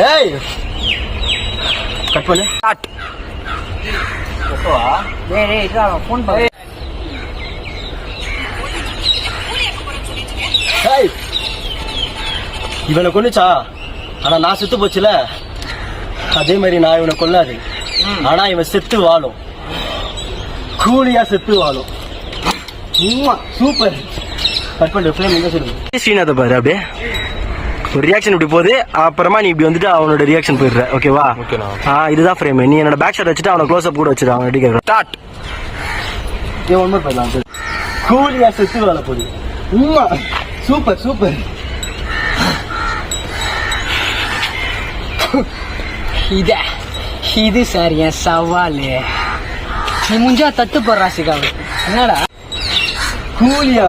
ஏய் கட் பண்ணு. ஸ்டார்ட். எப்பவா? டேய் இதா ஃபோன் பண்ணு. ஏய் இவனை கொன்னுச்சா? ஆனா நான் செத்து போச்சுல, அதே மாதிரி நான் இவனை கொல்லாது. ஆனா இவன் செத்து வாழும், கூலியா செத்து வாழும். சூப்பர். கட் பண்ணு. ஃப்ரேம் எங்க சொல்லுங்க. ஸ்ரீநாத பாரு அப்படியே ஒரு ரியாக்ஷன் இப்படி போகுது, அப்புறமா நீ இப்படி வந்துட்டு அவனோட ரியாக்ஷன் போயிடுற. ஓகேவா? இதுதான் ஃப்ரேம். நீ என்னோட பேக் ஷாட் வச்சுட்டு அவனை க்ளோஸ் அப் கூட வச்சிரு. அவன் அடிக்கிற ஸ்டார்ட். ஏன் ஒன்றும் போயிடலாம். கூலியா செத்து வாழ போகுது. Super super. இது சார் என் சவாலு. நீ முஞ்சா தட்டு போடுறா சிகாவு. என்னடா கூலியா